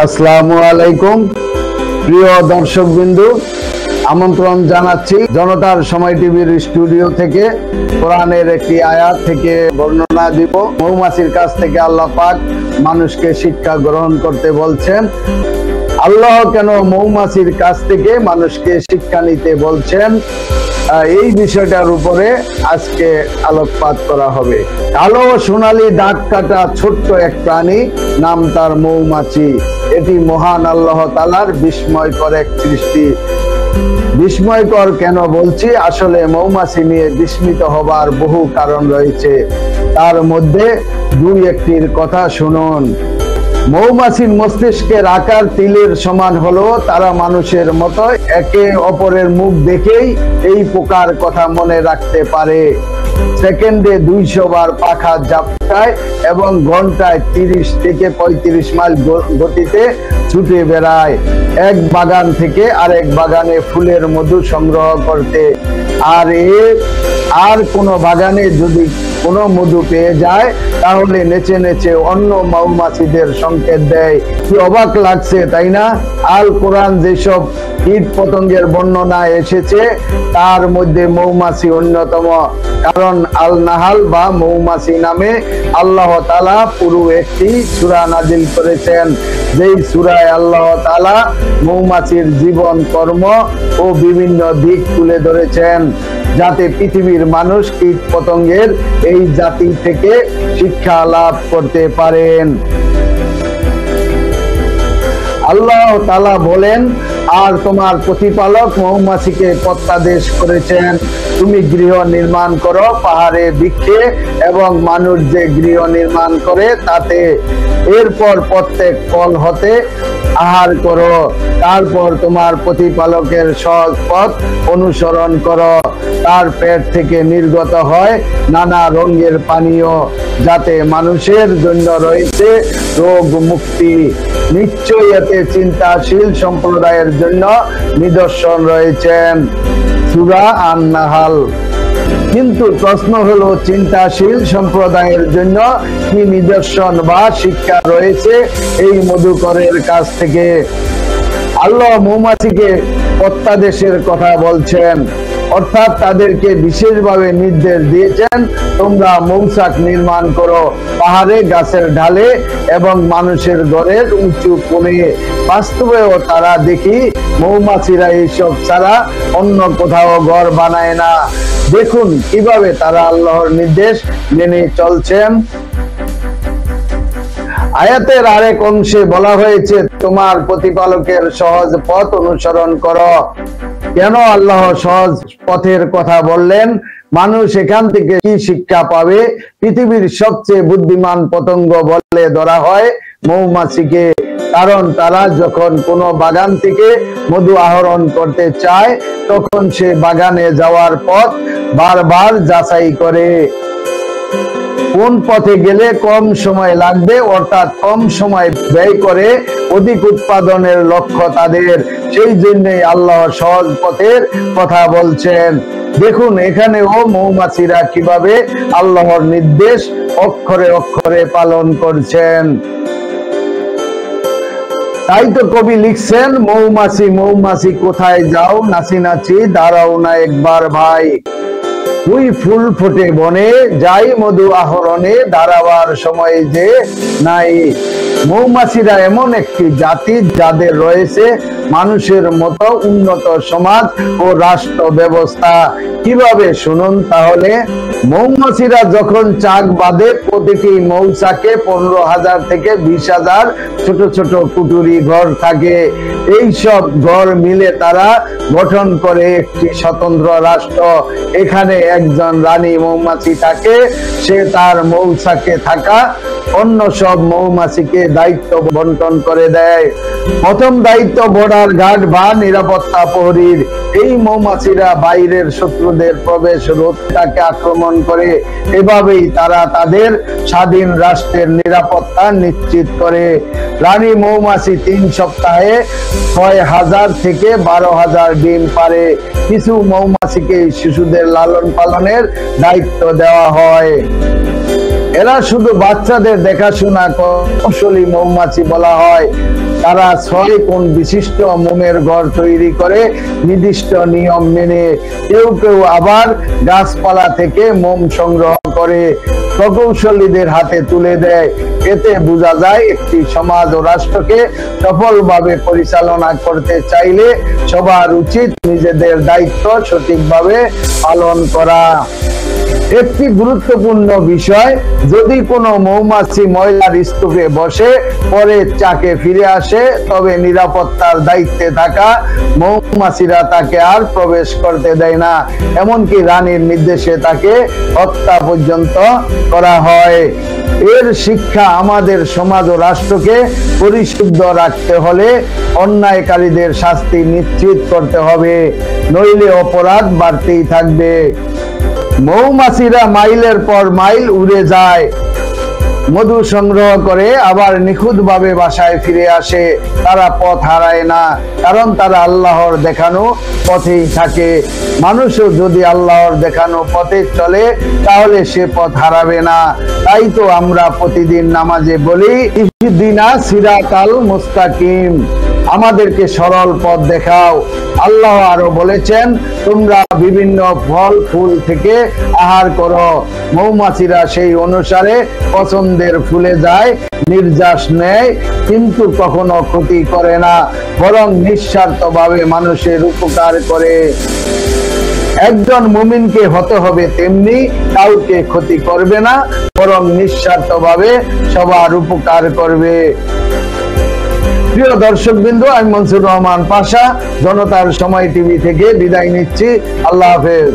আসসালামু আলাইকুম প্রিয় দর্শকবৃন্দু, আমন্ত্রণ জানাচ্ছি জনতার সময় টিভির স্টুডিও থেকে। কোরআনের একটি আয়াত থেকে বর্ণনা দিব। মৌমাছির কাছ থেকে আল্লাহ পাক মানুষকে শিক্ষা গ্রহণ করতে বলছেন। আল্লাহ কেন মৌমাছির কাছ থেকে মানুষকে শিক্ষা নিতে বলছেন, এই বিষয়টার উপরে আজকে আলোকপাত করা হবে। কালো সোনালী দাগ কাটা ছোট্ট এক প্রাণী, নাম তার মৌমাছি। এটি মহান আল্লাহ তাআলার বিস্ময়কর এক সৃষ্টি। বিস্ময়কর কেন বলছি, আসলে মৌমাছি নিয়ে বিস্মিত হবার বহু কারণ রয়েছে। তার মধ্যে দুই একটির কথা শুনুন। মৌমাছির মস্তিষ্কের আকার তিলের সমান হলো তারা মানুষের মতো একে অপরের মুখ দেখেই এই পোকার কথা মনে রাখতে পারে। সেকেন্ডে 200 বার পাখা ঝাপটায় এবং ঘন্টায় 30 থেকে 35 মাইল গতিতে ছুটে বেড়ায় এক বাগান থেকে আরেক বাগানে ফুলের মধু সংগ্রহ করতে। আর কোন বাগানে যদি কোনো মধু পেয়ে যায় তাহলে নেচে নেচে অন্য মৌমাছিদের সংকেত দেয়। কি অবাক লাগছে, তাই না? আল কোরআন যেসব কীট পতঙ্গের বর্ণনা এসেছে তার মধ্যে মৌমাছি অন্যতম। কারণ আল নাহাল বা মৌমাছি নামে আল্লাহ তাআলা পুরো একটি সূরা নাজিল করেছেন, যেই সূরায় আল্লাহ তাআলা মৌমাছির জীবন কর্ম ও বিভিন্ন দিক তুলে ধরেছেন, যাতে পৃথিবীর মানুষ কীট পতঙ্গের এই জাতি থেকে শিক্ষা লাভ করতে পারেন। আল্লাহ তাআলা বলেন, আর তোমার প্রতিপালক মৌমাছিকে প্রত্যাদেশ করেছেন, তুমি গৃহ নির্মাণ করো পাহাড়ে বৃক্ষে এবং মানুষ যে গৃহ নির্মাণ করে তাতে। এরপর প্রত্যেক ফল হতে আহার করো, তারপর তোমার প্রতিপালকের সহজ পথ অনুসরণ করো। তার পেট থেকে নির্গত হয় নানা রঙের পানীয়, যাতে মানুষের জন্য রয়েছে রোগ মুক্তি। নিশ্চয়ই এতে চিন্তাশীল সম্প্রদায়ের জন্য নিদর্শন রয়েছেন। সূরা আন-নাহাল। কিন্তু প্রশ্ন হলো, চিন্তাশীল সম্প্রদায়ের জন্য কি নিদর্শন বা শিক্ষা রয়েছে এই মধুকরের কাছ থেকে? আল্লাহ মৌমাছিকে প্রত্যাদেশের কথা বলছেন, অর্থাৎ তাদেরকে বিশেষভাবে নির্দেশ দিয়েছেন, তোমরা মৌচাক নির্মাণ করো পাহাড়ে, গাছের ঢালে এবং মানুষের ঘরের উঁচু কোণে। বাস্তবেও তারা দেখি মৌমাছিরা এইসব ছাড়া অন্য কোথাও ঘর বানায় না। দেখুন কিভাবে তারা আল্লাহর নির্দেশ মেনে চলছেন। আয়াতের আরেক অংশে বলা হয়েছে, তোমার প্রতিপালকের সহজ পথ অনুসরণ করো। কেন আল্লাহ সহজ পথের কথা বললেন? মানুষ এখান থেকে কি শিক্ষা পাবে? পৃথিবীর সবচেয়ে বুদ্ধিমান পতঙ্গ বলে ধরা হয় মৌমাছিকে, কারণ তারা যখন কোনো বাগান থেকে মধু আহরণ করতে চায় তখন সে বাগানে যাওয়ার পথ বারবার যাচাই করে, কোন পথে গেলে কম সময় লাগবে, অর্থাৎ কম সময় ব্যয় করে অধিক উৎপাদনের লক্ষ্য তাদের। সেই জন্যই আল্লাহ সহজ পথের কথা বলছেন। দেখুন এখানেও মৌমাছিরা কিভাবে আল্লাহর নির্দেশ অক্ষরে অক্ষরে পালন করছেন। তাই তো কবি লিখছেন, মৌমাছি মৌমাছি কোথায় যাও, নাচি নাচি দাঁড়াও না একবার ভাই। ওই ফুল ফোটে বনে, যাই মধু আহরণে, দাঁড়াবার সময় যে নাই। মৌমাছিরা এমন একটি জাতি যাদের রয়েছে মানুষের মতো উন্নত সমাজ ও রাষ্ট্র ব্যবস্থা। কিভাবে শুনুন তাহলে। মৌমাছিরা যখন চাক বাঁধে, প্রতিটি মৌচাকে 15,000 থেকে 20,000 ছোট ছোট কুটুরি ঘর থাকে। এই সব ঘর মিলে তারা গঠন করে একটি স্বতন্ত্র রাষ্ট্র। এখানে একজন রানী মৌমাছি থাকে, সে তার মৌচাকে থাকা অন্য সব মৌমাছিকে দায়িত্ব বন্টন করে দেয়। প্রথম দায়িত্ব বর্ডার গার্ড বা নিরাপত্তা প্রহরীর। এই মৌমাছিরা বাইরের শত্রুদের প্রবেশ রোধটাকে আক্রমণ করে। এভাবেই তারা তাদের স্বাধীন রাষ্ট্রের নিরাপত্তা নিশ্চিত করে। রানী মৌমাছি 3 সপ্তাহে 6,000 থেকে 12,000 ডিম পারে। কিছু মৌমাছিকে শিশুদের লালন পালনের দায়িত্ব দেওয়া হয়। এরা শুধু বাচ্চাদের দেখাশোনা কৌশলী মৌমাছি বলা হয়। তারা 6 কোণ বিশিষ্ট মোমের ঘর তৈরি করে নির্দিষ্ট নিয়ম মেনে। কেউ কেউ আবার গাছপালা থেকে মোম সংগ্রহ করে প্রকৌশলীদের হাতে তুলে দেয়। এতে বোঝা যায় একটি সমাজ ও রাষ্ট্রকে সফলভাবে পরিচালনা করতে চাইলে সবার উচিত নিজেদের দায়িত্ব সঠিকভাবে পালন করা। একটি গুরুত্বপূর্ণ বিষয়, যদি কোনো মৌমাছি ময়লার স্তূপে বসে পরে চাকে ফিরে আসে, তবে নিরাপত্তার দায়িত্বে থাকা মৌমাছিরা তাকে আর প্রবেশ করতে দেয় না, এমনকি রানীর নির্দেশে তাকে হত্যা পর্যন্ত করা হয়। এর শিক্ষা, আমাদের সমাজ ও রাষ্ট্রকে পরিশুদ্ধ রাখতে হলে অন্যায়কারীদের শাস্তি নিশ্চিত করতে হবে, নইলে অপরাধ বাড়তেই থাকবে। মৌমাছিরা মাইলের পর মাইল উড়ে যায়, মধু সংগ্রহ করে আবার নিখুঁতভাবে বাসায় ফিরে আসে। তারা পথ হারায় না, কারণ তারা আল্লাহর দেখানো পথেই থাকে। মানুষও যদি আল্লাহর দেখানো পথে চলে তাহলে সে পথ হারাবে না। তাই তো আমরা প্রতিদিন নামাজে বলি, ইহদিনা সিরাতাল মুস্তাকিম, আমাদেরকে সরল পথ দেখাও। আল্লাহ আরো বলেছেন, তোমরা বিভিন্ন ফল ফুল থেকে আহার করো। মৌমাছিরা সেই অনুসারে পছন্দের ফুলে যায়, নির্যাস নেয়, কিন্তু কখনো ক্ষতি করে না, বরং নিঃস্বার্থভাবে মানুষের উপকার করে। একজন মুমিনকে হতে হবে তেমনি, কাউকে ক্ষতি করবে না, বরং নিঃস্বার্থভাবে সবার উপকার করবে। প্রিয় দর্শকবৃন্দ, আমি মনসুর রহমান পাশা, জনতার সময় টিভি থেকে বিদায় নিচ্ছি। আল্লাহ হাফেজ।